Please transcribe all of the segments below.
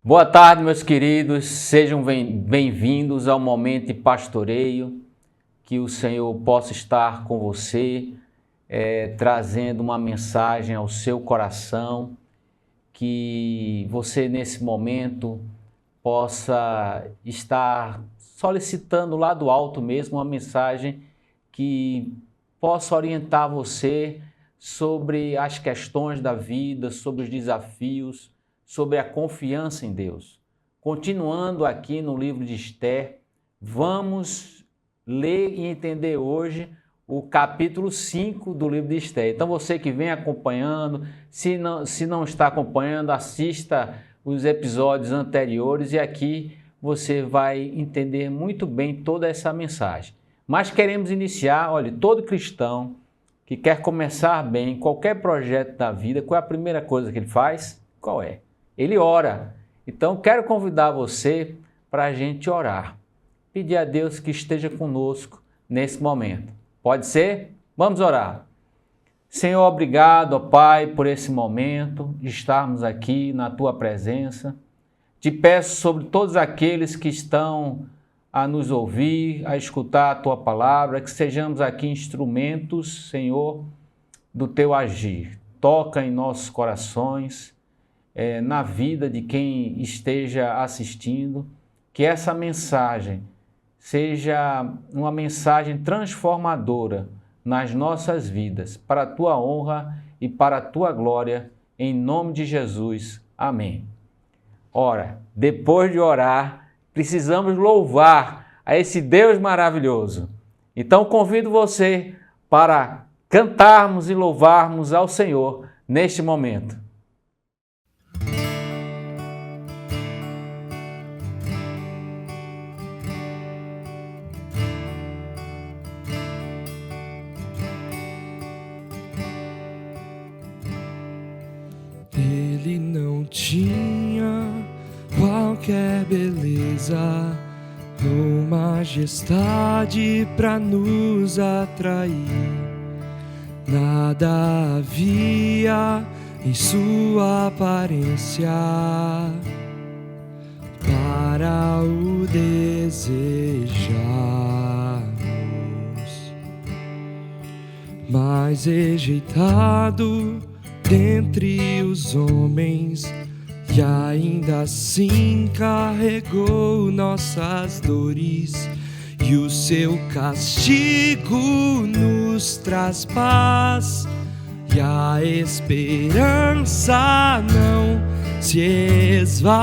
Boa tarde, meus queridos, sejam bem-vindos ao Momento de Pastoreio, que o Senhor possa estar com você, trazendo uma mensagem ao seu coração, que você nesse momento possa estar solicitando lá do alto mesmo uma mensagem que possa orientar você sobre as questões da vida, sobre os desafios, sobre a confiança em Deus. Continuando aqui no livro de Esther, vamos ler e entender hoje o capítulo 5 do livro de Esther. Então você que vem acompanhando, se não está acompanhando, assista os episódios anteriores e aqui você vai entender muito bem toda essa mensagem. Mas queremos iniciar, olha, todo cristão que quer começar bem qualquer projeto da vida, qual é a primeira coisa que ele faz? Qual é? Ele ora. Então, quero convidar você para a gente orar. Pedir a Deus que esteja conosco nesse momento. Pode ser? Vamos orar. Senhor, obrigado, ó Pai, por esse momento de estarmos aqui na Tua presença. Te peço sobre todos aqueles que estão a nos ouvir, a escutar a Tua palavra, que sejamos aqui instrumentos, Senhor, do Teu agir. Toca em nossos corações, na vida de quem esteja assistindo, que essa mensagem seja uma mensagem transformadora nas nossas vidas, para a Tua honra e para a Tua glória, em nome de Jesus. Amém. Ora, depois de orar, precisamos louvar a esse Deus maravilhoso. Então convido você para cantarmos e louvarmos ao Senhor neste momento. Ele não tinha qualquer beleza ou majestade para nos atrair. Nada havia em sua aparência para o desejarmos, mas rejeitado dentre os homens, e ainda assim carregou nossas dores, e o seu castigo nos traz paz, e a esperança não se esvai.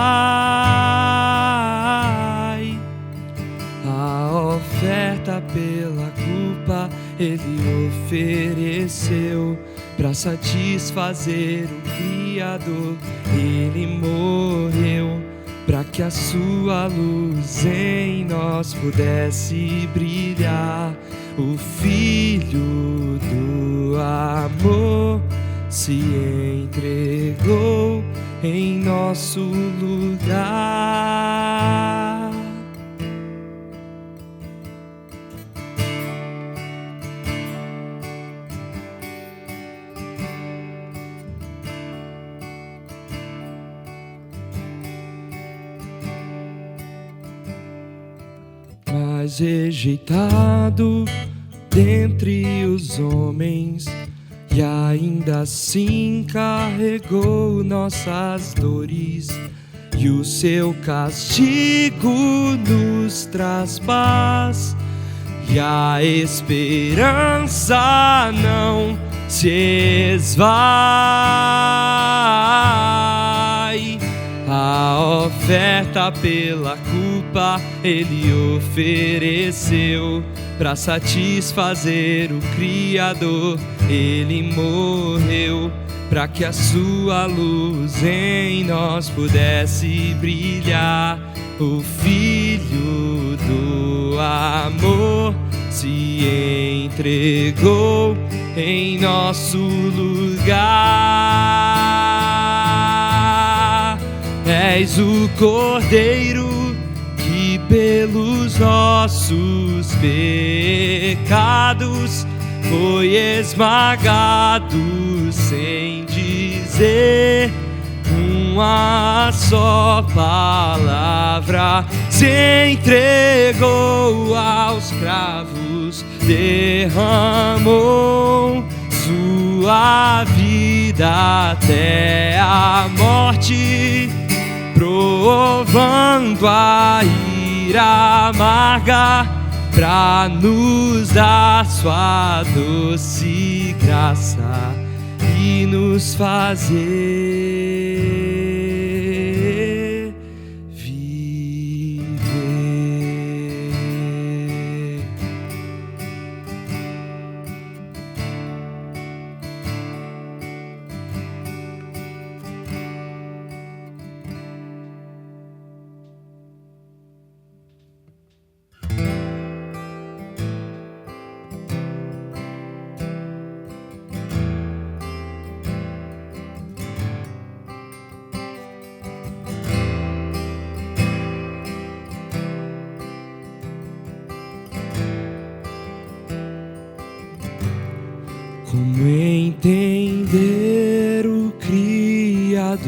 A oferta pela culpa ele ofereceu, para satisfazer o Criador. Ele morreu para que a sua luz em nós pudesse brilhar. O Filho do amor se entregou em nosso lugar. Mas rejeitado dentre os homens, e ainda assim carregou nossas dores, e o seu castigo nos traz paz, e a esperança não se esvai. A oferta pela culpa ele ofereceu, para satisfazer o Criador. Ele morreu para que a sua luz em nós pudesse brilhar. O Filho do amor se entregou em nosso lugar. És o Cordeiro que pelos nossos pecados foi esmagado sem dizer uma só palavra, se entregou aos cravos, derramou sua vida até a morte, provando a ira amarga, pra nos dar sua doce graça e nos fazer viver. Como entender o Criador?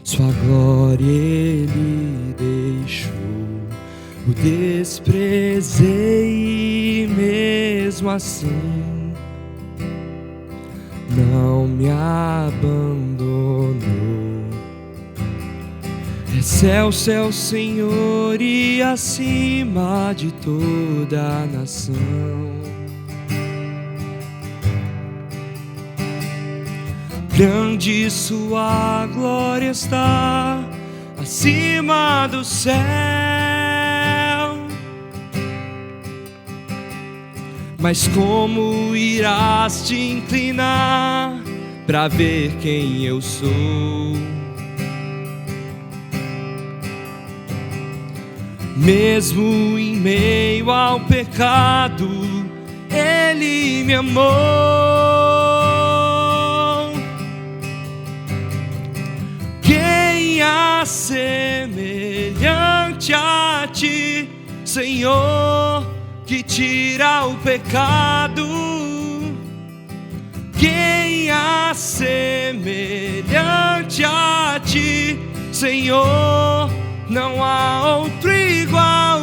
Sua glória Ele deixou, o desprezei e mesmo assim não me abandonou. Excelso é o Senhor e acima de toda a nação. Grande sua glória está acima do céu. Mas como irás te inclinar para ver quem eu sou? Mesmo em meio ao pecado, Ele me amou. Semelhante a ti, Senhor, que tira o pecado. Quem há semelhante a ti, Senhor, não há outro igual.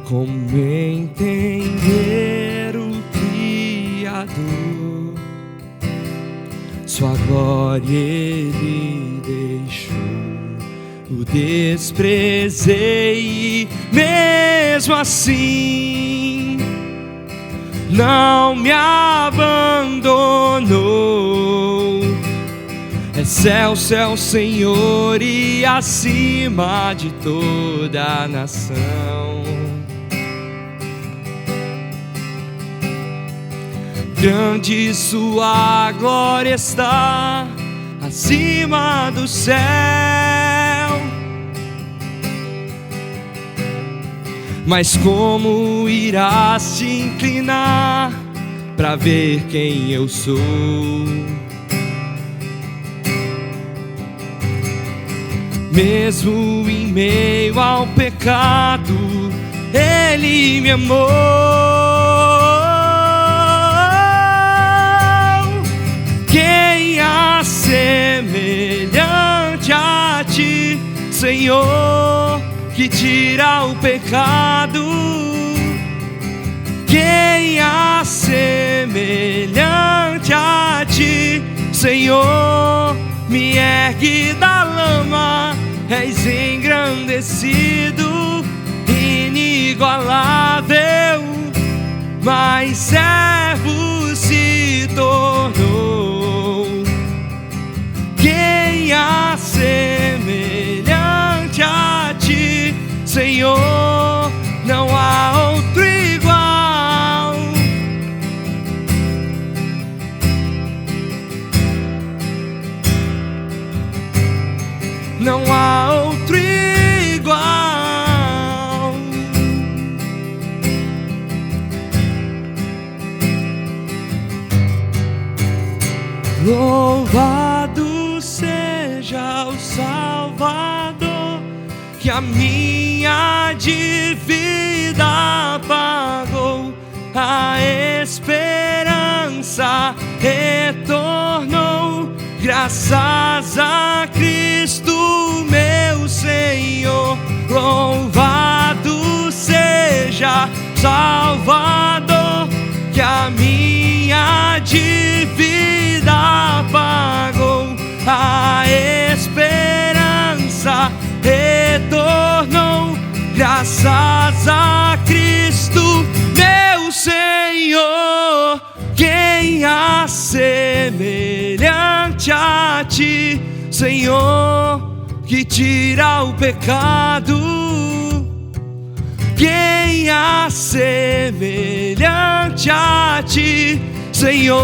Como entender o Criador? Sua glória Ele deixou, o desprezei e mesmo assim não me abandonou. Excelso é o Senhor e acima de toda a nação. Grande sua glória está acima do céu. Mas como irás te inclinar para ver quem eu sou? Mesmo em meio ao pecado, Ele me amou. Quem há semelhante a ti, Senhor, que tira o pecado? Quem há semelhante a ti, Senhor, me ergue da lama, és engrandecido, inigualável, mas servo se tornou. Quem há semelhante a ti, Senhor, não há outro igual. Não há outro igual. que a minha dívida pagou, a esperança retornou, graças a Cristo meu Senhor. Louvado seja Salvador, que a minha dívida pagou, a esperança retornou, graças a Cristo meu Senhor. Quem há semelhante a ti, Senhor, que tira o pecado? Quem há semelhante a ti, Senhor?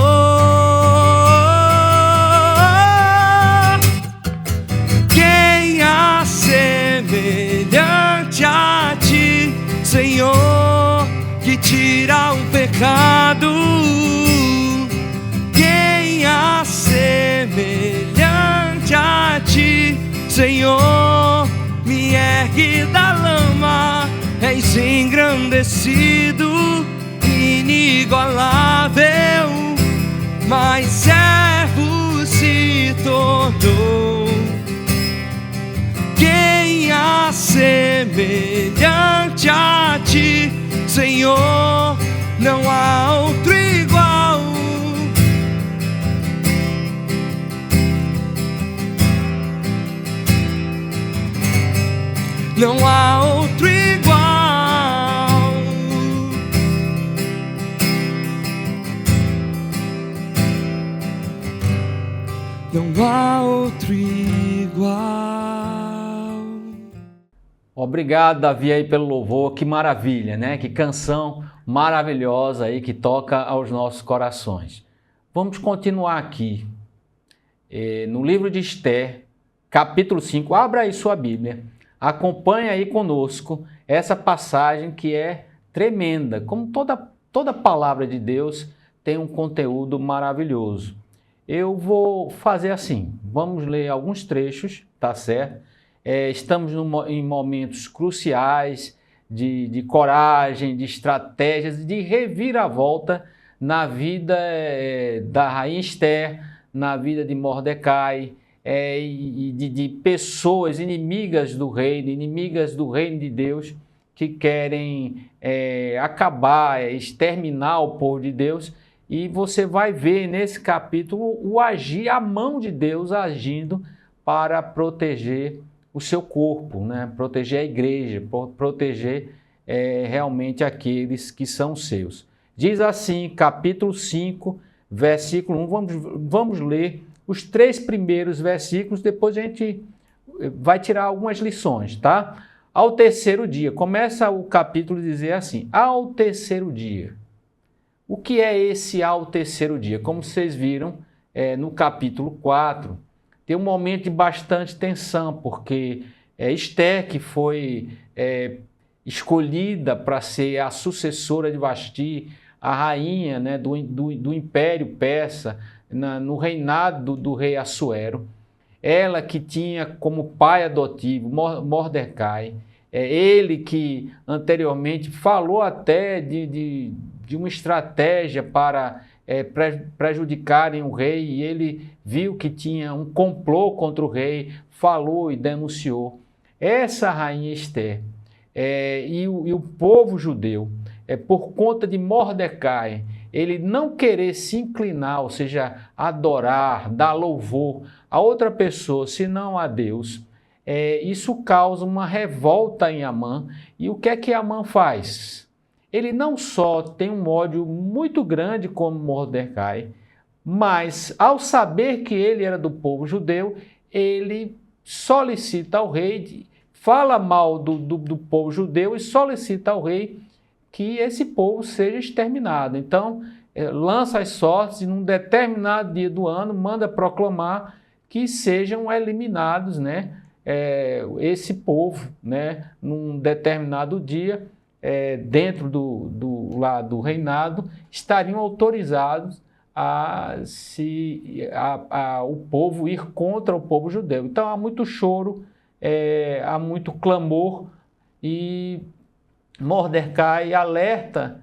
Quem há semelhante a ti, Senhor, que tira o pecado? Quem há semelhante a ti, Senhor? Me ergue da lama, és engrandecido, inigualável, mas servo se tornou. Quem há semelhante a ti, Senhor? Não há outro igual. Não há outro igual. Não há outro igual. Obrigado, Davi, aí pelo louvor. Que maravilha, né? Que canção maravilhosa aí que toca aos nossos corações. Vamos continuar aqui no livro de Esther, capítulo 5. Abra aí sua Bíblia. Acompanhe aí conosco essa passagem que é tremenda. Como toda palavra de Deus tem um conteúdo maravilhoso. Eu vou fazer assim, vamos ler alguns trechos, tá certo? Estamos em momentos cruciais de coragem, de estratégias, de reviravolta na vida da rainha Esther, na vida de Mordecai, e de pessoas inimigas do reino de Deus, que querem acabar, exterminar o povo de Deus. E você vai ver nesse capítulo a mão de Deus agindo para proteger o seu corpo, né? Proteger a igreja, proteger realmente aqueles que são seus. Diz assim, capítulo 5, versículo 1, vamos ler os 3 primeiros versículos, depois a gente vai tirar algumas lições, tá? Ao terceiro dia, começa o capítulo a dizer assim, ao terceiro dia. O que é esse ao terceiro dia? Como vocês viram no capítulo 4, tem um momento de bastante tensão, porque Esther, que foi escolhida para ser a sucessora de Vasti, a rainha, né, do Império Persa, no reinado do rei Assuero, ela que tinha como pai adotivo Mordecai, ele que anteriormente falou até de uma estratégia para prejudicarem o rei, e ele viu que tinha um complô contra o rei, falou e denunciou. Essa rainha Esther e o povo judeu, por conta de Mordecai, ele não querer se inclinar, ou seja, adorar, dar louvor a outra pessoa, senão a Deus, isso causa uma revolta em Amã. E o que é que Amã faz? Ele não só tem um ódio muito grande como Mordecai, mas ao saber que ele era do povo judeu, ele solicita ao rei, fala mal do povo judeu e solicita ao rei que esse povo seja exterminado. Então, lança as sortes e num determinado dia do ano manda proclamar que sejam eliminados, né, esse povo, né, num determinado dia, dentro do reinado, estariam autorizados o povo ir contra o povo judeu. Então há muito choro há muito clamor e Mordecai alerta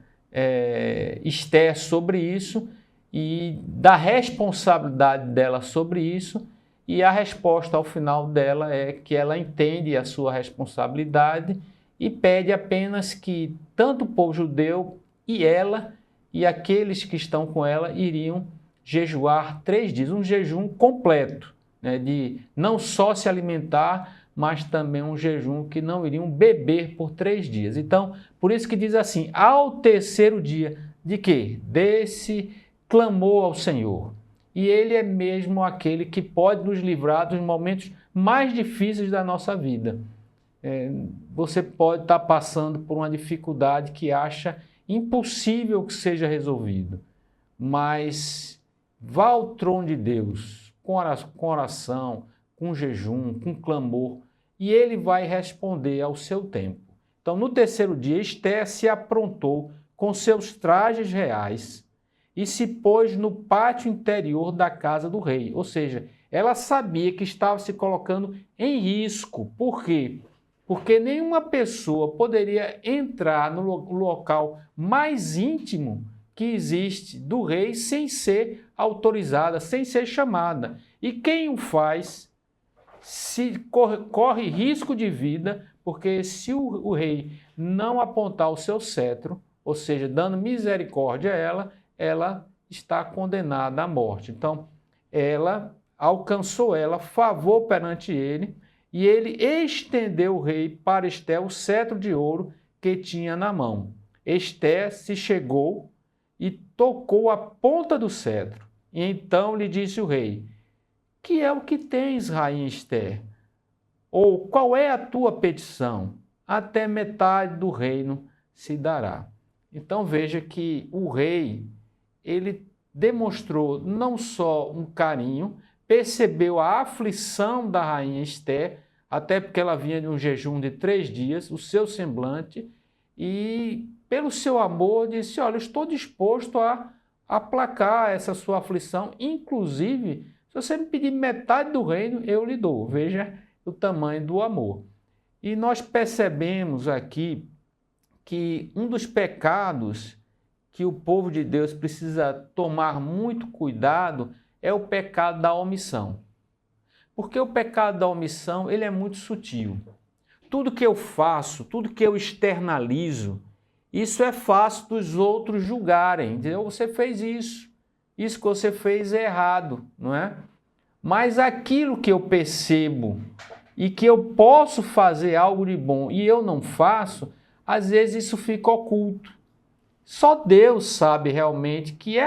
Esther sobre isso e da responsabilidade dela sobre isso, e a resposta ao final dela é que ela entende a sua responsabilidade e pede apenas que tanto o povo judeu e ela e aqueles que estão com ela iriam jejuar 3 dias, um jejum completo, né, de não só se alimentar, mas também um jejum que não iriam beber por 3 dias. Então, por isso que diz assim, ao terceiro dia, de quê? Desse clamor ao Senhor. E Ele é mesmo aquele que pode nos livrar dos momentos mais difíceis da nossa vida. Você pode estar passando por uma dificuldade que acha impossível que seja resolvido, mas vá ao trono de Deus com oração, com jejum, com clamor, e Ele vai responder ao seu tempo. Então, no terceiro dia, Esther se aprontou com seus trajes reais e se pôs no pátio interior da casa do rei. Ou seja, ela sabia que estava se colocando em risco. Por quê? Porque nenhuma pessoa poderia entrar no local mais íntimo que existe do rei sem ser autorizada, sem ser chamada. E quem o faz corre risco de vida, porque se o rei não apontar o seu cetro, ou seja, dando misericórdia a ela está condenada à morte. Então, alcançou favor perante ele, e ele estendeu o rei para Esther o cetro de ouro que tinha na mão. Esther se chegou e tocou a ponta do cetro. E então lhe disse o rei: que é o que tens, rainha Esther? Ou qual é a tua petição? Até metade do reino se dará. Então veja que o rei, ele demonstrou não só um carinho, percebeu a aflição da rainha Esther, até porque ela vinha de um jejum de 3 dias, o seu semblante, e pelo seu amor disse: olha, eu estou disposto a aplacar essa sua aflição, inclusive, se você me pedir metade do reino, eu lhe dou. Veja o tamanho do amor. E nós percebemos aqui que um dos pecados que o povo de Deus precisa tomar muito cuidado é o pecado da omissão. Porque o pecado da omissão, ele é muito sutil. Tudo que eu faço, tudo que eu externalizo, isso é fácil dos outros julgarem. Entendeu? Você fez isso que você fez é errado, não é? Mas aquilo que eu percebo e que eu posso fazer algo de bom e eu não faço, às vezes isso fica oculto. Só Deus sabe realmente que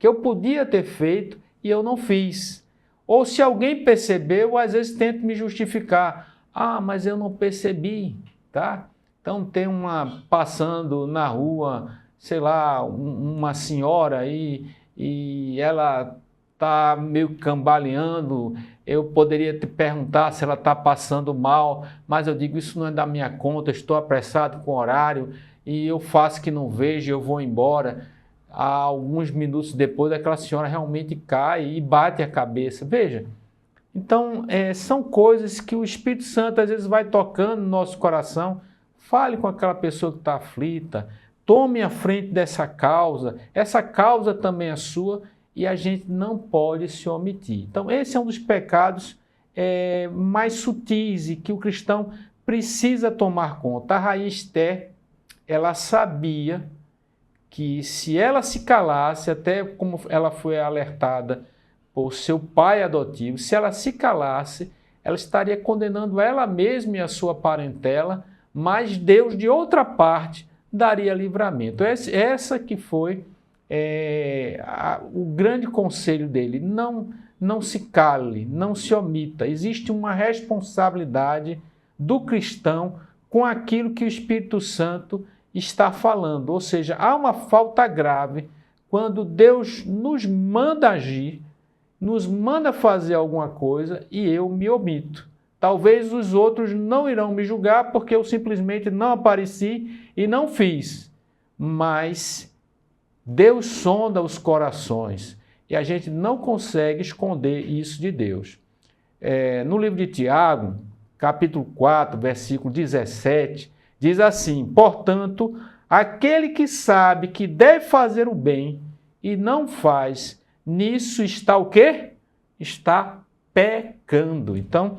eu podia ter feito e eu não fiz. Ou se alguém percebeu, às vezes tenta me justificar. Ah, mas eu não percebi, tá? Então tem passando na rua, sei lá, uma senhora aí e ela está meio cambaleando. Eu poderia te perguntar se ela está passando mal, mas eu digo, isso não é da minha conta, estou apressado com o horário e eu faço que não vejo, eu vou embora. Alguns minutos depois, aquela senhora realmente cai e bate a cabeça. Veja, então são coisas que o Espírito Santo às vezes vai tocando no nosso coração. Fale com aquela pessoa que está aflita, tome a frente dessa causa, essa causa também é sua e a gente não pode se omitir. Então esse é um dos pecados mais sutis e que o cristão precisa tomar conta. A rainha Esther, ela sabia que se ela se calasse, até como ela foi alertada por seu pai adotivo, se ela se calasse, ela estaria condenando ela mesma e a sua parentela, mas Deus, de outra parte, daria livramento. Essa que foi o grande conselho dele. Não se cale, não se omita. Existe uma responsabilidade do cristão com aquilo que o Espírito Santo está falando, ou seja, há uma falta grave quando Deus nos manda agir, nos manda fazer alguma coisa e eu me omito. Talvez os outros não irão me julgar porque eu simplesmente não apareci e não fiz, mas Deus sonda os corações e a gente não consegue esconder isso de Deus. No livro de Tiago, capítulo 4, versículo 17, diz assim: portanto, aquele que sabe que deve fazer o bem e não faz, nisso está o quê? Está pecando. Então,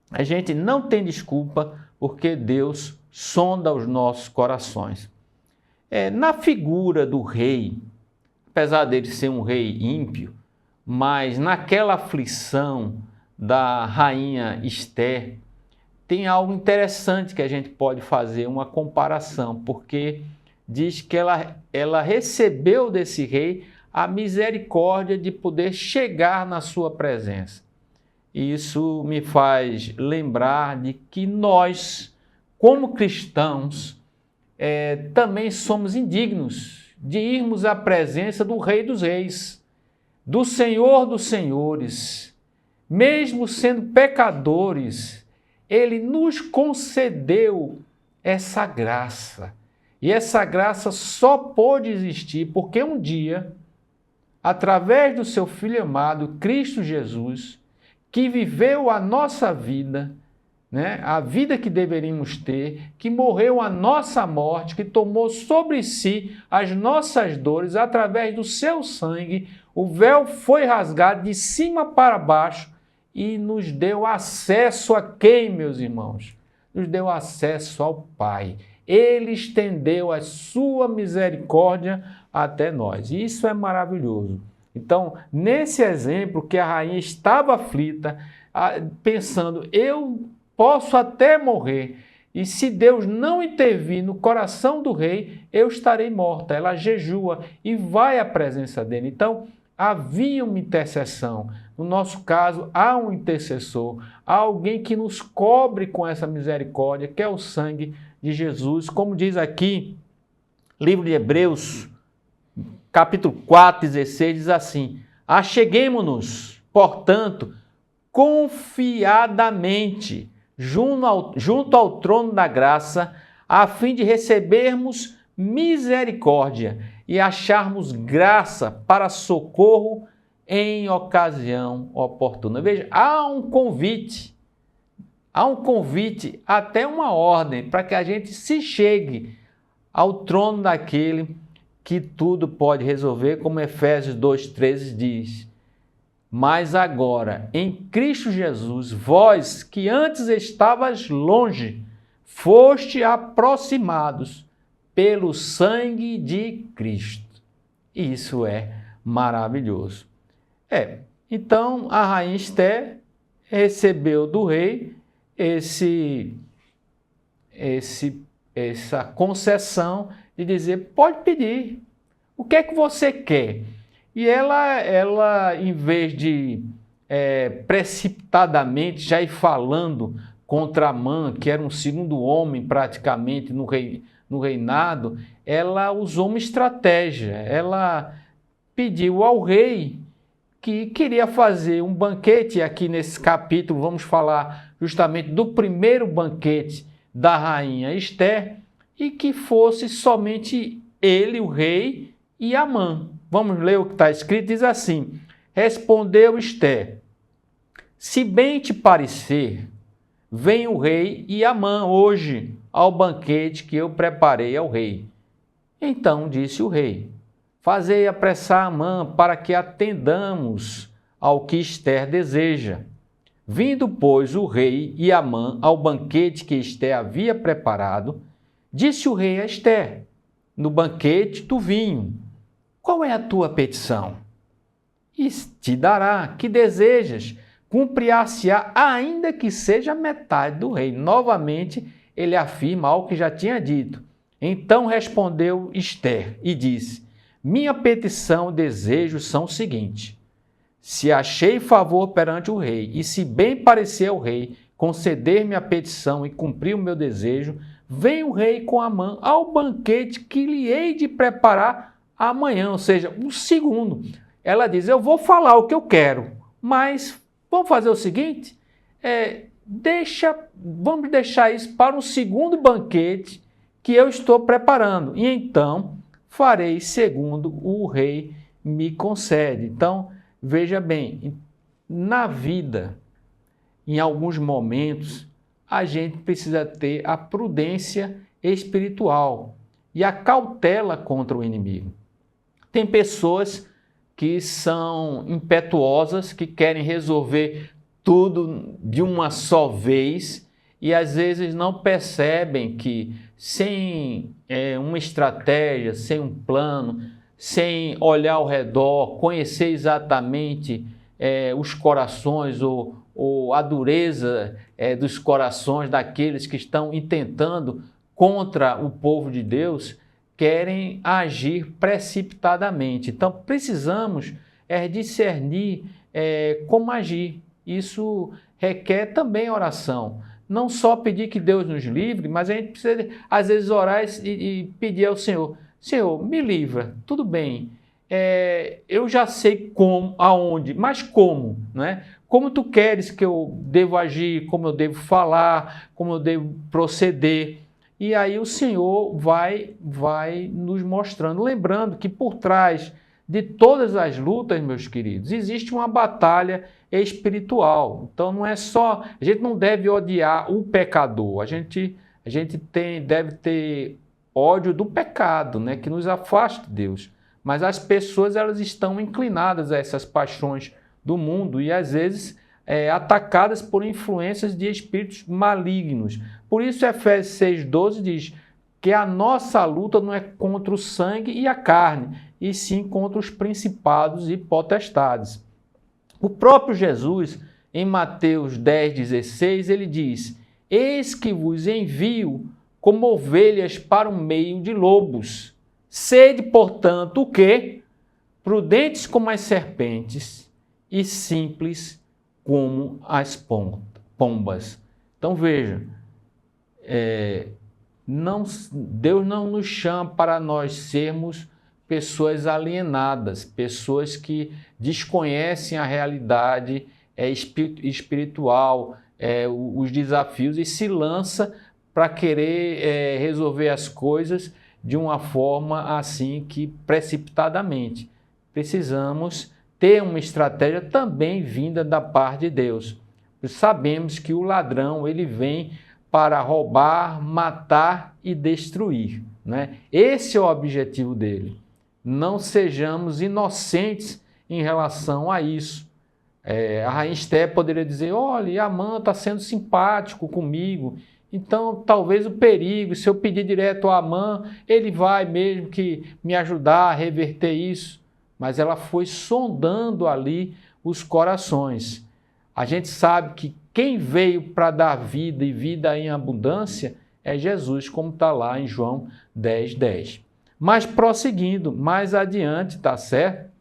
a gente não tem desculpa, porque Deus sonda os nossos corações. Na figura do rei, apesar dele ser um rei ímpio, mas naquela aflição da rainha Esther, tem algo interessante que a gente pode fazer uma comparação, porque diz que ela recebeu desse rei a misericórdia de poder chegar na sua presença. Isso me faz lembrar de que nós, como cristãos, também somos indignos de irmos à presença do Rei dos Reis, do Senhor dos Senhores. Mesmo sendo pecadores, Ele nos concedeu essa graça. E essa graça só pôde existir porque um dia, através do seu Filho amado, Cristo Jesus, que viveu a nossa vida, a vida que deveríamos ter, que morreu a nossa morte, que tomou sobre si as nossas dores, através do seu sangue, o véu foi rasgado de cima para baixo e nos deu acesso a quem, meus irmãos? Nos deu acesso ao Pai. Ele estendeu a sua misericórdia até nós. E isso é maravilhoso. Então, nesse exemplo que a rainha estava aflita, pensando, eu posso até morrer, e se Deus não intervir no coração do rei, eu estarei morta. Ela jejua e vai à presença dele. Então, havia uma intercessão. No nosso caso, há um intercessor, há alguém que nos cobre com essa misericórdia, que é o sangue de Jesus. Como diz aqui, livro de Hebreus, capítulo 4, 16, diz assim: acheguemo-nos, portanto, confiadamente junto ao trono da graça, a fim de recebermos misericórdia e acharmos graça para socorro em ocasião oportuna. Veja, há um convite, até uma ordem, para que a gente se chegue ao trono daquele que tudo pode resolver, como Efésios 2,13 diz. Mas agora, em Cristo Jesus, vós que antes estavas longe, foste aproximados pelo sangue de Cristo. Isso é maravilhoso. Então a rainha Esther recebeu do rei essa concessão de dizer, pode pedir, o que é que você quer? E ela em vez de precipitadamente já ir falando contra Amã, que era um segundo homem praticamente no reinado, ela usou uma estratégia. Ela pediu ao rei que queria fazer um banquete. Aqui nesse capítulo vamos falar justamente do primeiro banquete da rainha Esther, e que fosse somente ele, o rei, e Amã. Vamos ler o que está escrito, diz assim: respondeu Esther, se bem te parecer, vem o rei e Amã hoje ao banquete que eu preparei ao rei. Então disse o rei, fazei apressar Amã para que atendamos ao que Esther deseja. Vindo, pois, o rei e Amã ao banquete que Esther havia preparado, disse o rei a Esther, no banquete do vinho, qual é a tua petição? E te dará, que desejas, cumprir-se-á, ainda que seja metade do rei. Novamente, ele afirma algo que já tinha dito. Então respondeu Esther e disse, minha petição e desejo são os seguintes, se achei favor perante o rei, e se bem parecer ao rei, conceder-me a petição e cumprir o meu desejo, vem o rei com Amã ao banquete que lhe hei de preparar amanhã, ou seja, o segundo. Ela diz, eu vou falar o que eu quero, mas vamos fazer o seguinte, vamos deixar isso para o segundo banquete que eu estou preparando, e então farei segundo o rei me concede. Então, veja bem, na vida, em alguns momentos, a gente precisa ter a prudência espiritual e a cautela contra o inimigo. Tem pessoas que são impetuosas, que querem resolver tudo de uma só vez e às vezes não percebem que sem uma estratégia, sem um plano, sem olhar ao redor, conhecer exatamente os corações ou a dureza dos corações daqueles que estão intentando contra o povo de Deus, querem agir precipitadamente. Então, precisamos discernir como agir. Isso requer também oração. Não só pedir que Deus nos livre, mas a gente precisa, às vezes, orar e pedir ao Senhor: Senhor, me livra, tudo bem. Eu já sei como, aonde, mas como, né? Como tu queres que eu devo agir, como eu devo falar, como eu devo proceder. E aí o Senhor vai nos mostrando, lembrando que por trás de todas as lutas, meus queridos, existe uma batalha espiritual. Então não é só, a gente não deve odiar o pecador, a gente deve ter ódio do pecado, né, que nos afasta de Deus. Mas as pessoas, elas estão inclinadas a essas paixões do mundo e às vezes atacadas por influências de espíritos malignos. Por isso Efésios 6,12 diz que a nossa luta não é contra o sangue e a carne, e sim contra os principados e potestades. O próprio Jesus, em Mateus 10,16, ele diz: eis que vos envio como ovelhas para o meio de lobos. Sede, portanto, o quê? Prudentes como as serpentes e simples como as pombas. Então veja, Deus não nos chama para nós sermos pessoas alienadas, pessoas que desconhecem a realidade espiritual, os desafios, e se lança para querer resolver as coisas de uma forma assim que precipitadamente. Precisamos ter uma estratégia também vinda da parte de Deus. Sabemos que o ladrão, ele vem para roubar, matar e destruir, né? Esse é o objetivo dele. Não sejamos inocentes em relação a isso. A rainha Esther poderia dizer: olha, Amã está sendo simpático comigo, então talvez o perigo, se eu pedir direto a Amã, ele vai mesmo que me ajudar a reverter isso. Mas ela foi sondando ali os corações. A gente sabe que quem veio para dar vida e vida em abundância é Jesus, como está lá em João 10,10. Mas prosseguindo, mais adiante, tá certo?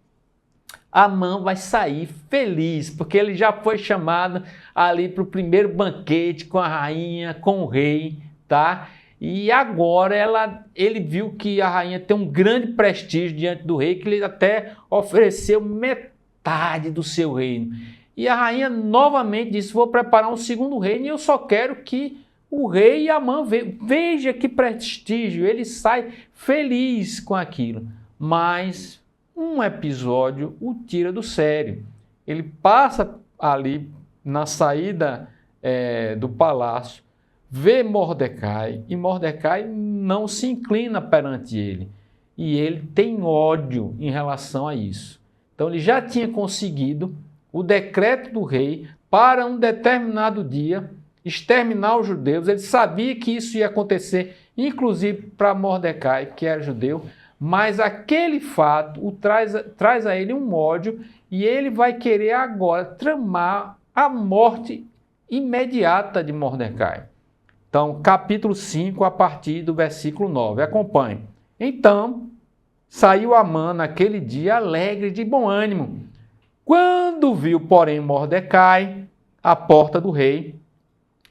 Amã vai sair feliz, porque ele já foi chamado ali para o primeiro banquete com a rainha, com o rei, tá? E agora ele viu que a rainha tem um grande prestígio diante do rei, que ele até ofereceu metade do seu reino. E a rainha novamente disse: vou preparar um segundo reino e eu só quero que o rei e Amã veja que prestígio. Ele sai feliz com aquilo. Mas um episódio o tira do sério. Ele passa ali na saída do palácio, vê Mordecai, e Mordecai não se inclina perante ele. E ele tem ódio em relação a isso. Então ele já tinha conseguido o decreto do rei para um determinado dia exterminar os judeus. Ele sabia que isso ia acontecer, inclusive para Mordecai, que era judeu, mas aquele fato traz a ele um ódio e ele vai querer agora tramar a morte imediata de Mordecai. Então, capítulo 5, a partir do versículo 9. Acompanhe. Então, saiu Amã naquele dia alegre de bom ânimo. Quando viu, porém, Mordecai à porta do rei,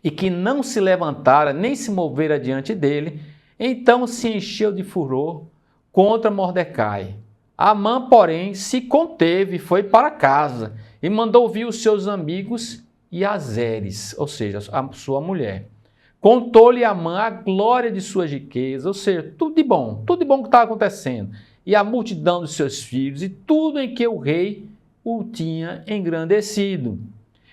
e que não se levantara nem se movera diante dele, então se encheu de furor contra Mordecai. Amã, porém, se conteve e foi para casa, e mandou vir os seus amigos e Azeres, ou seja, a sua mulher. Contou-lhe Amã a glória de suas riquezas, ou seja, tudo de bom que estava acontecendo, e a multidão dos seus filhos, e tudo em que o rei o tinha engrandecido.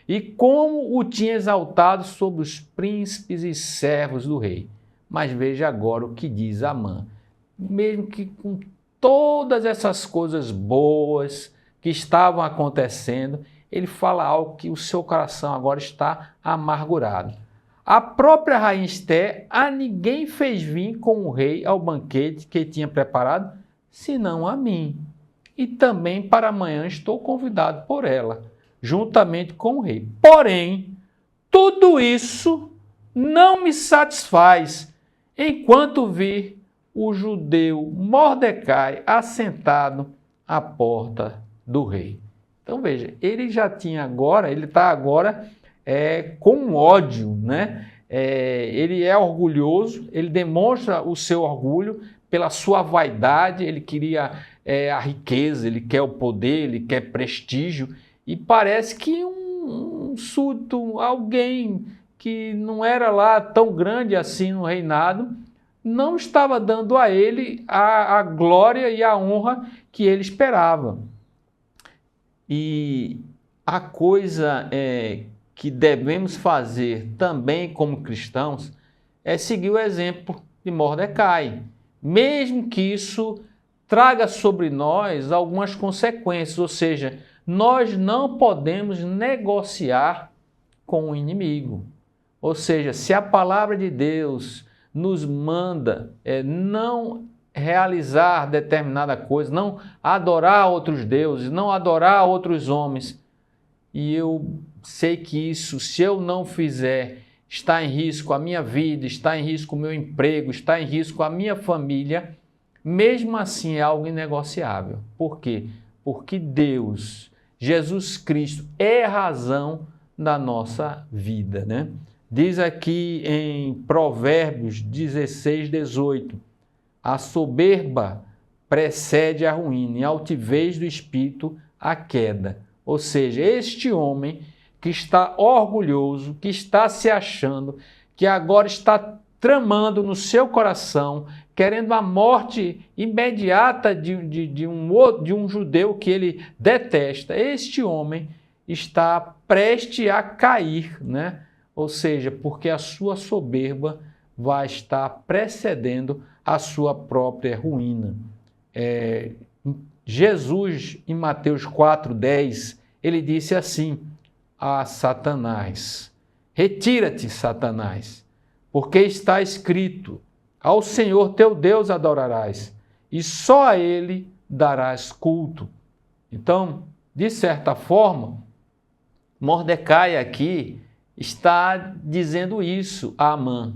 e como o tinha exaltado sobre os príncipes e servos do rei. Mas veja agora o que diz Amã. Mesmo que com todas essas coisas boas que estavam acontecendo, ele fala algo que o seu coração agora está amargurado. A própria rainha Esther a ninguém fez vir com o rei ao banquete que tinha preparado, senão a mim. E também para amanhã estou convidado por ela, juntamente com o rei. Porém, tudo isso não me satisfaz, enquanto vir o judeu Mordecai assentado à porta do rei. Então veja, ele já tinha agora, ele está agora com ódio, né? Ele é orgulhoso, ele demonstra o seu orgulho pela sua vaidade, ele queria a riqueza, ele quer o poder, ele quer prestígio, e parece que um súdito, alguém que não era lá tão grande assim no reinado, não estava dando a ele a glória e a honra que ele esperava. E a coisa que devemos fazer também como cristãos é seguir o exemplo de Mordecai, mesmo que isso traga sobre nós algumas consequências, ou seja, nós não podemos negociar com o inimigo. Ou seja, se a palavra de Deus nos manda não realizar determinada coisa, não adorar outros deuses, não adorar outros homens, e eu sei que isso, se eu não fizer, está em risco a minha vida, está em risco o meu emprego, está em risco a minha família, mesmo assim é algo inegociável. Por quê? Porque Deus, Jesus Cristo, é a razão da nossa vida, né? Diz aqui em Provérbios 16, 18, a soberba precede a ruína e a altivez do espírito a queda. Ou seja, este homem que está orgulhoso, que está se achando, que agora está tramando no seu coração, querendo a morte imediata de um judeu que ele detesta, este homem está prestes a cair, né? Ou seja, porque a sua soberba vai estar precedendo a sua própria ruína. Jesus, em Mateus 4,10, ele disse assim a Satanás: retira-te, Satanás, porque está escrito, ao Senhor teu Deus adorarás, e só a Ele darás culto. Então, de certa forma, Mordecai aqui está dizendo isso a Amã.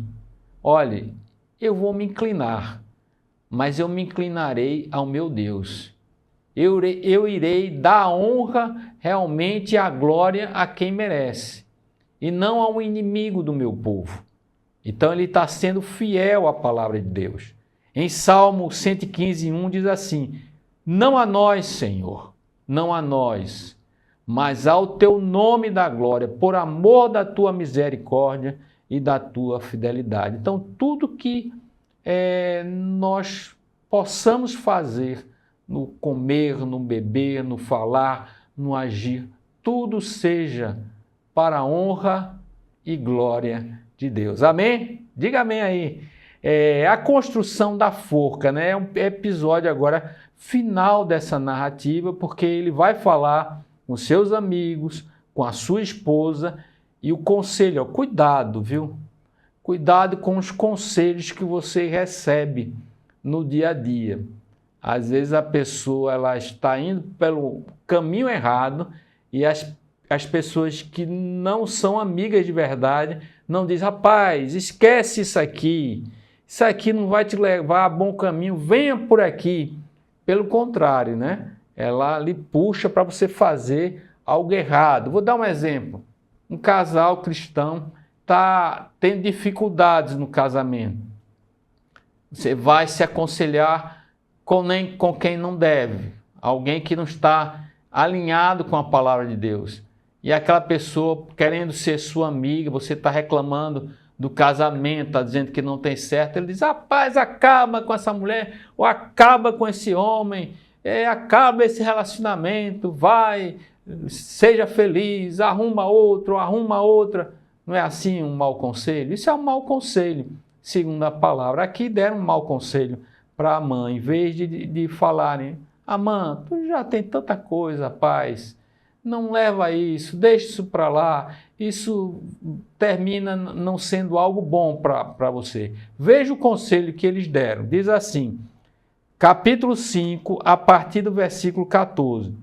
Olhe, eu vou me inclinar, mas eu me inclinarei ao meu Deus. Eu irei dar a honra realmente e a glória a quem merece, e não ao inimigo do meu povo. Então ele está sendo fiel à palavra de Deus. Em Salmo 115:1 diz assim: não a nós, Senhor, não a nós, mas ao teu nome da glória, por amor da tua misericórdia e da tua fidelidade. Então tudo que nós possamos fazer, no comer, no beber, no falar, no agir, tudo seja para a honra e glória de Deus. Amém? Diga amém aí. A construção da forca, né? É um episódio agora final dessa narrativa, porque ele vai falar com seus amigos, com a sua esposa, e o conselho, cuidado, viu? Cuidado com os conselhos que você recebe no dia a dia. Às vezes a pessoa ela está indo pelo caminho errado e as pessoas que não são amigas de verdade não dizem: rapaz, esquece isso aqui não vai te levar a bom caminho, venha por aqui. Pelo contrário, né? Ela lhe puxa para você fazer algo errado. Vou dar um exemplo. Um casal cristão está tendo dificuldades no casamento. Você vai se aconselhar com quem não deve, alguém que não está alinhado com a palavra de Deus. E aquela pessoa querendo ser sua amiga, você está reclamando do casamento, está dizendo que não tem certo, ele diz: rapaz, acaba com essa mulher, ou acaba com esse homem, acaba esse relacionamento, vai seja feliz, arruma outro, arruma outra. Não é assim um mau conselho? Isso é um mau conselho, segundo a palavra. Aqui deram um mau conselho para Amã, em vez de falarem, Amã, tu já tem tanta coisa, rapaz, não leva isso, deixa isso para lá, isso termina não sendo algo bom para você. Veja o conselho que eles deram, diz assim, capítulo 5, a partir do versículo 14.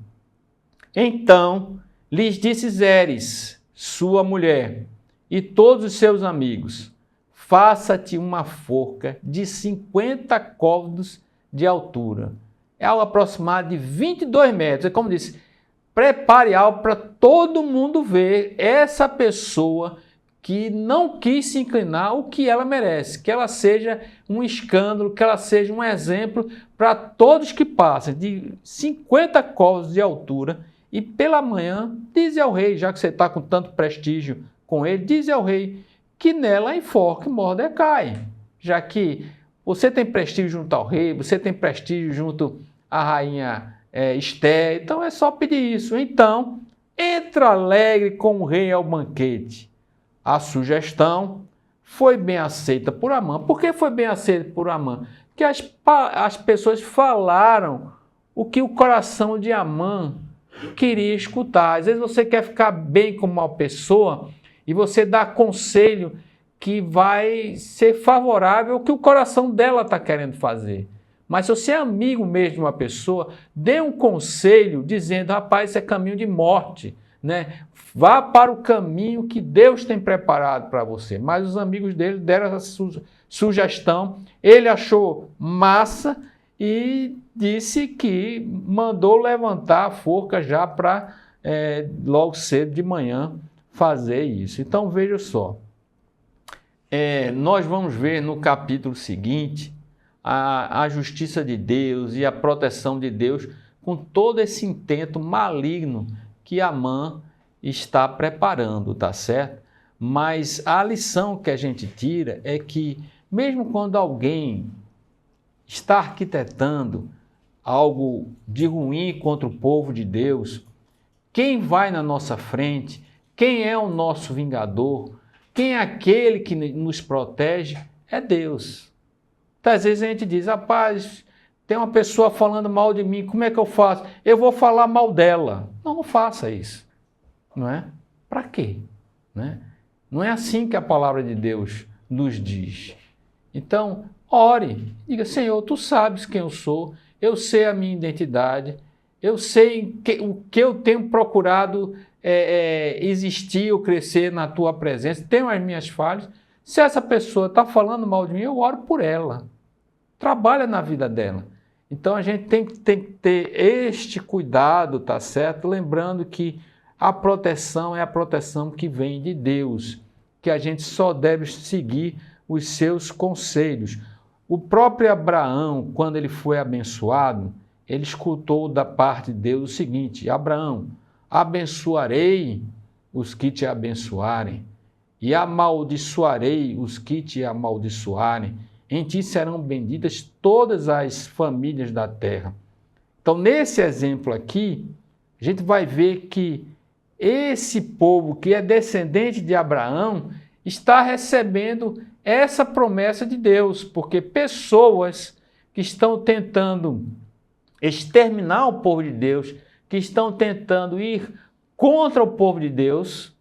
Então lhes disse Zeres, sua mulher, e todos os seus amigos, faça-te uma forca de 50 côvados de altura. É algo aproximado de 22 metros. É como disse, prepare algo para todo mundo ver essa pessoa que não quis se inclinar o que ela merece. Que ela seja um escândalo, que ela seja um exemplo para todos que passam, de 50 côvados de altura. E pela manhã, dize ao rei, já que você está com tanto prestígio com ele, dize ao rei que nela enforque Mordecai, já que você tem prestígio junto ao rei, você tem prestígio junto à rainha Esther, então é só pedir isso. Então, entra alegre com o rei ao banquete. A sugestão foi bem aceita por Amã. Por que foi bem aceita por Amã? Porque as pessoas falaram o que o coração de Amã queria escutar. Às vezes você quer ficar bem com uma pessoa e você dá conselho que vai ser favorável ao que o coração dela está querendo fazer. Mas se você é amigo mesmo de uma pessoa, dê um conselho dizendo, rapaz, isso é caminho de morte, né? Vá para o caminho que Deus tem preparado para você. Mas os amigos dele deram essa sugestão, ele achou massa e disse que mandou levantar a forca já para logo cedo de manhã fazer isso. Então veja só, nós vamos ver no capítulo seguinte a justiça de Deus e a proteção de Deus com todo esse intento maligno que Amã está preparando, tá certo? Mas a lição que a gente tira é que mesmo quando alguém está arquitetando algo de ruim contra o povo de Deus, quem vai na nossa frente, quem é o nosso vingador, quem é aquele que nos protege, é Deus. Então, às vezes a gente diz, rapaz, tem uma pessoa falando mal de mim, como é que eu faço? Eu vou falar mal dela. Não faça isso. Não é? Para quê? Né? Não é assim que a palavra de Deus nos diz. Então, ore, diga, Senhor, tu sabes quem eu sei a minha identidade, eu sei o que eu tenho procurado existir ou crescer na tua presença, tenho as minhas falhas. Se essa pessoa está falando mal de mim, eu oro por ela. Trabalha na vida dela. Então a gente tem que ter este cuidado, tá certo? Lembrando que a proteção é a proteção que vem de Deus, que a gente só deve seguir os seus conselhos. O próprio Abraão, quando ele foi abençoado, ele escutou da parte de Deus o seguinte: Abraão, abençoarei os que te abençoarem, e amaldiçoarei os que te amaldiçoarem. Em ti serão benditas todas as famílias da terra. Então, nesse exemplo aqui, a gente vai ver que esse povo que é descendente de Abraão está recebendo essa promessa de Deus, porque pessoas que estão tentando exterminar o povo de Deus, que estão tentando ir contra o povo de Deus,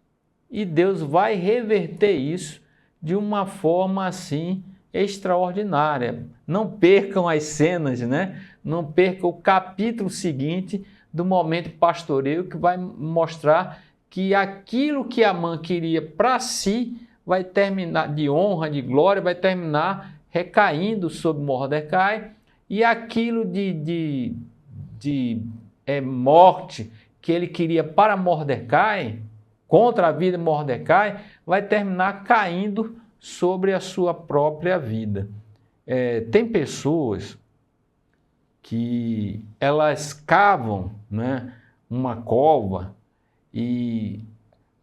e Deus vai reverter isso de uma forma assim extraordinária. Não percam as cenas, né? Não percam o capítulo seguinte do momento pastoreio, que vai mostrar que aquilo que Amã queria para si vai terminar, de honra, de glória, vai terminar recaindo sobre Mordecai, e aquilo de morte que ele queria para Mordecai, contra a vida de Mordecai, vai terminar caindo sobre a sua própria vida. Tem pessoas que elas cavam, né, uma cova, e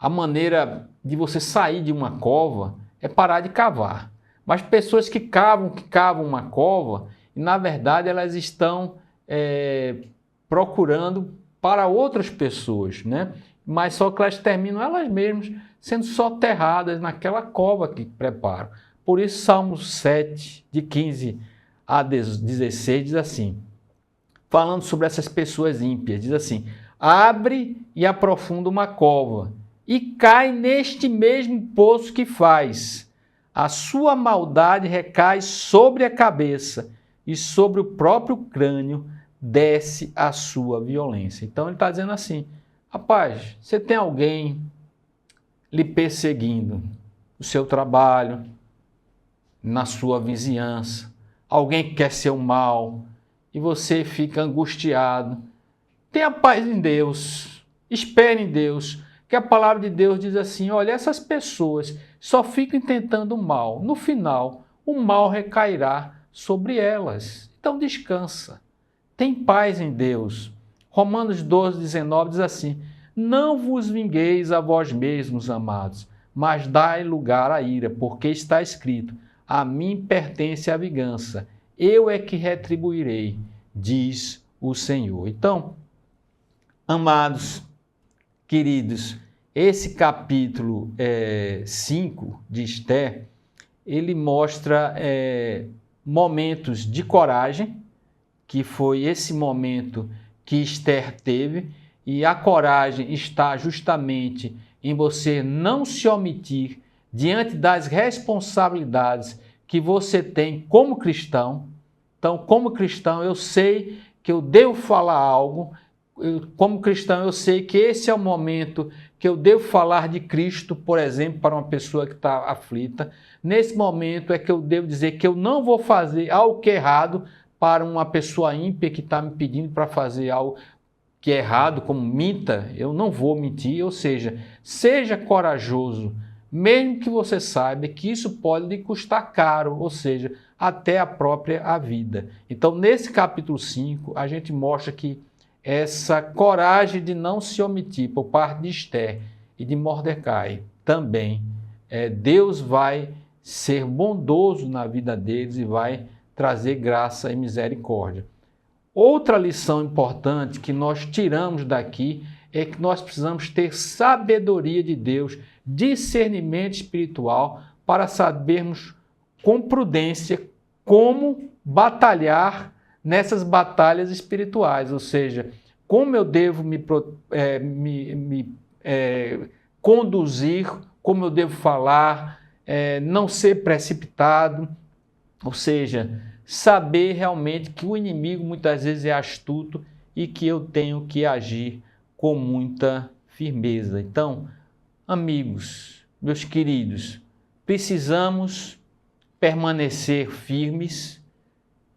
a maneira de você sair de uma cova é parar de cavar. Mas pessoas que cavam uma cova, e na verdade elas estão procurando para outras pessoas, né? Mas só que elas terminam elas mesmas sendo soterradas naquela cova que preparam. Por isso, Salmos 7, de 15 a 16, diz assim, falando sobre essas pessoas ímpias, diz assim, abre e aprofunda uma cova, e cai neste mesmo poço que faz. A sua maldade recai sobre a cabeça, e sobre o próprio crânio desce a sua violência. Então ele está dizendo assim, rapaz, você tem alguém lhe perseguindo no seu trabalho, na sua vizinhança, alguém que quer seu mal, e você fica angustiado. Tenha paz em Deus, espere em Deus, que a palavra de Deus diz assim, olha, essas pessoas só ficam tentando o mal, no final o mal recairá sobre elas. Então descansa, tem paz em Deus. Romanos 12, 19 diz assim, não vos vingueis a vós mesmos, amados, mas dai lugar à ira, porque está escrito, a mim pertence a vingança, eu é que retribuirei, diz o Senhor. Então, amados, queridos, esse capítulo 5 de Esther, ele mostra momentos de coragem, que foi esse momento que Esther teve, e a coragem está justamente em você não se omitir diante das responsabilidades que você tem como cristão. Então, como cristão, eu sei que eu devo falar algo, como cristão, eu sei que esse é o momento que eu devo falar de Cristo, por exemplo, para uma pessoa que está aflita. Nesse momento é que eu devo dizer que eu não vou fazer algo que é errado para uma pessoa ímpia que está me pedindo para fazer algo que é errado, como minta, eu não vou mentir, ou seja, seja corajoso, mesmo que você saiba que isso pode lhe custar caro, ou seja, até a própria vida. Então, nesse capítulo 5, a gente mostra que essa coragem de não se omitir por parte de Esther e de Mordecai também, Deus vai ser bondoso na vida deles e vai trazer graça e misericórdia. Outra lição importante que nós tiramos daqui é que nós precisamos ter sabedoria de Deus, discernimento espiritual, para sabermos com prudência como batalhar nessas batalhas espirituais, ou seja, como eu devo me conduzir, como eu devo falar, não ser precipitado, ou seja, saber realmente que o inimigo muitas vezes é astuto e que eu tenho que agir com muita firmeza. Então, amigos, meus queridos, precisamos permanecer firmes,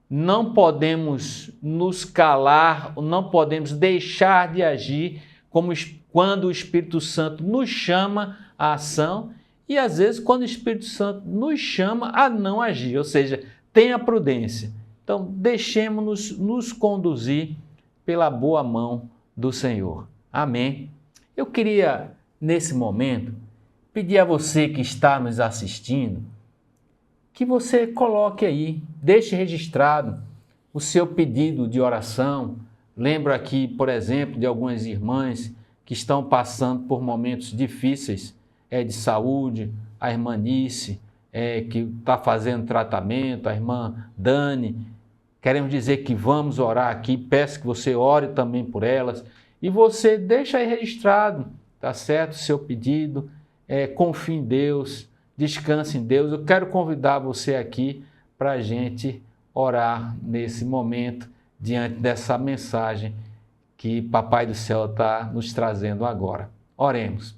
não podemos nos calar, não podemos deixar de agir como quando o Espírito Santo nos chama à ação e às vezes quando o Espírito Santo nos chama a não agir, ou seja, tenha prudência. Então, deixemos-nos nos conduzir pela boa mão do Senhor. Amém. Eu queria, nesse momento, pedir a você que está nos assistindo, que você coloque aí, deixe registrado o seu pedido de oração. Lembro aqui, por exemplo, de algumas irmãs que estão passando por momentos difíceis de saúde, a irmã Nice, que está fazendo tratamento, a irmã Dani. Queremos dizer que vamos orar aqui, peço que você ore também por elas. E você deixa aí registrado, tá certo? O seu pedido, confie em Deus, descanse em Deus. Eu quero convidar você aqui para a gente orar nesse momento, diante dessa mensagem que Papai do Céu está nos trazendo agora. Oremos.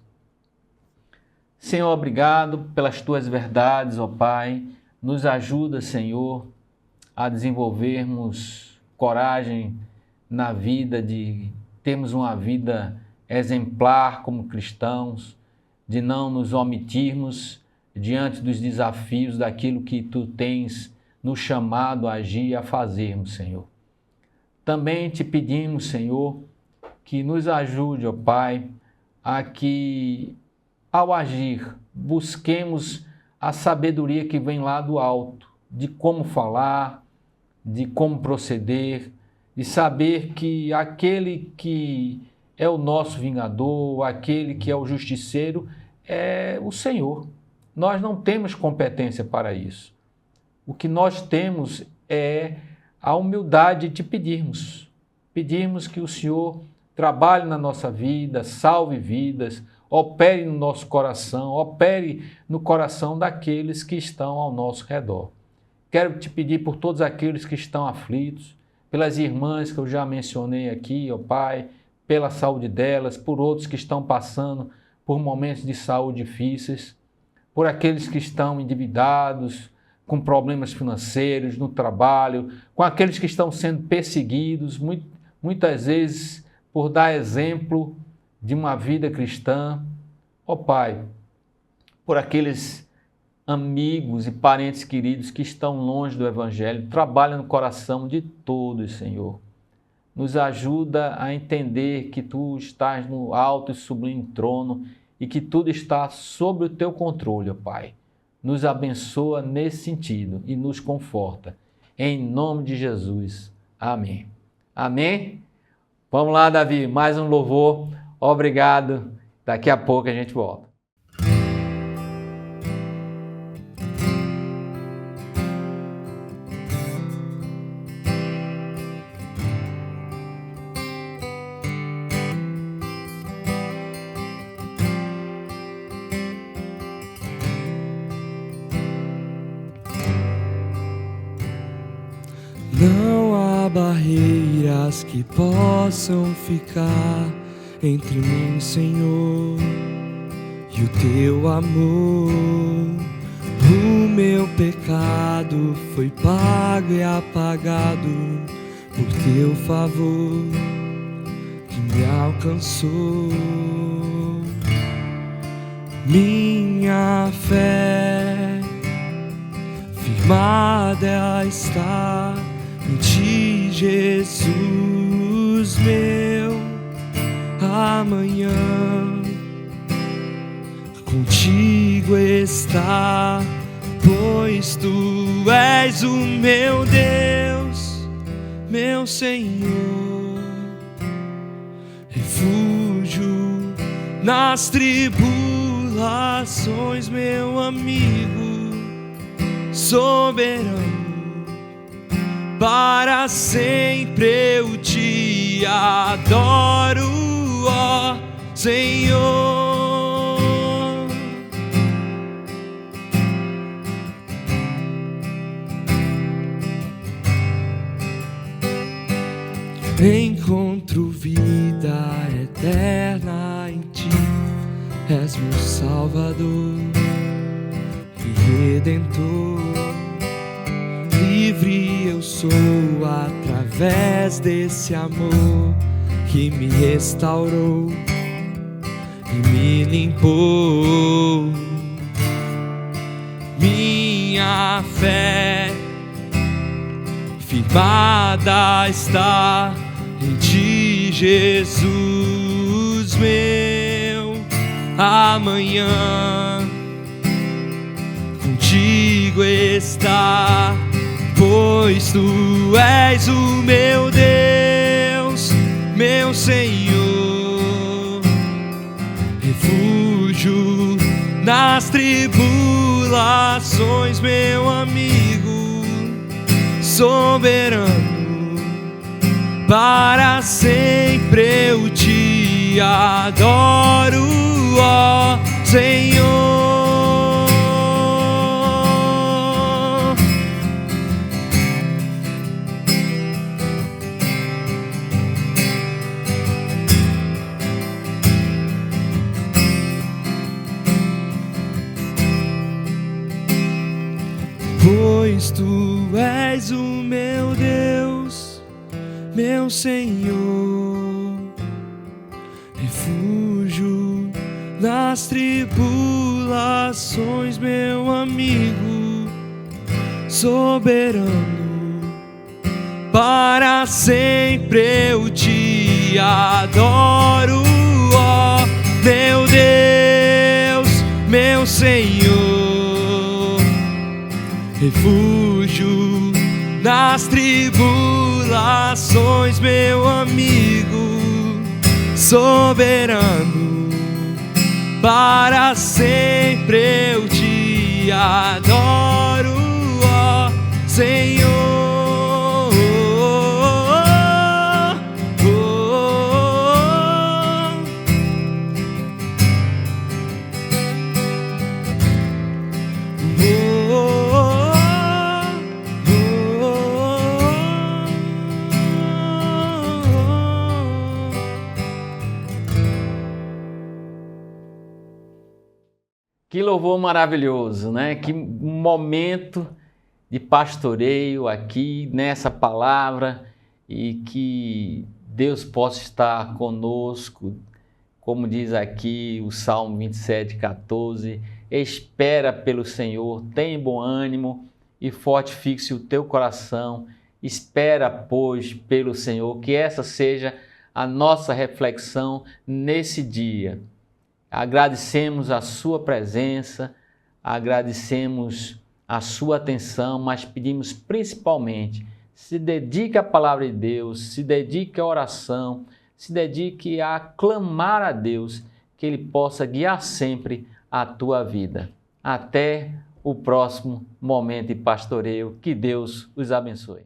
Senhor, obrigado pelas tuas verdades, ó Pai. Nos ajuda, Senhor, a desenvolvermos coragem na vida, de termos uma vida exemplar como cristãos, de não nos omitirmos diante dos desafios daquilo que tu tens nos chamado a agir e a fazermos, Senhor. Também te pedimos, Senhor, que nos ajude, ó Pai, a que ao agir, busquemos a sabedoria que vem lá do alto, de como falar, de como proceder, de saber que aquele que é o nosso vingador, aquele que é o justiceiro, é o Senhor. Nós não temos competência para isso. O que nós temos é a humildade de pedirmos que o Senhor trabalhe na nossa vida, salve vidas, opere no nosso coração, opere no coração daqueles que estão ao nosso redor. Quero te pedir por todos aqueles que estão aflitos, pelas irmãs que eu já mencionei aqui, ó Pai, pela saúde delas, por outros que estão passando por momentos de saúde difíceis, por aqueles que estão endividados, com problemas financeiros, no trabalho, com aqueles que estão sendo perseguidos, muitas vezes por dar exemplo de uma vida cristã. Ó Pai, por aqueles amigos e parentes queridos que estão longe do Evangelho, trabalha no coração de todos, Senhor. Nos ajuda a entender que Tu estás no alto e sublime trono e que tudo está sob o Teu controle, ó Pai. Nos abençoa nesse sentido e nos conforta. Em nome de Jesus. Amém. Amém? Vamos lá, Davi, mais um louvor. Obrigado. Daqui a pouco a gente volta. Não há barreiras que possam ficar entre mim, Senhor, e o Teu amor. O meu pecado foi pago e apagado por Teu favor que me alcançou. Minha fé firmada está em Ti, Jesus, meu amanhã contigo está, pois Tu és o meu Deus, meu Senhor, refúgio nas tribulações, meu amigo soberano. Para sempre eu Te adoro, ó Senhor. Encontro vida eterna em Ti, és meu Salvador e Redentor. Livre eu sou através desse amor que me restaurou e me limpou. Minha fé firmada está em Ti, Jesus, meu amanhã contigo está, pois Tu és o meu Deus, meu Senhor, refúgio nas tribulações, meu amigo soberano. Para sempre eu Te adoro, ó Senhor. Pois Tu és o meu Deus, meu Senhor, refúgio nas tribulações, meu amigo soberano. Para sempre eu Te adoro, ó meu Deus, meu Senhor, refúgio nas tribulações, tribulações, meu amigo soberano, para sempre eu te adoro, ó Senhor. Que louvor maravilhoso, né? Que momento de pastoreio aqui nessa palavra, e que Deus possa estar conosco, como diz aqui o Salmo 27:14, espera pelo Senhor, tem bom ânimo e fortifique-se o teu coração, espera, pois, pelo Senhor. Que essa seja a nossa reflexão nesse dia. Agradecemos a sua presença, agradecemos a sua atenção, mas pedimos principalmente, se dedique à palavra de Deus, se dedique à oração, se dedique a clamar a Deus, que Ele possa guiar sempre a tua vida. Até o próximo momento de pastoreio. Que Deus os abençoe.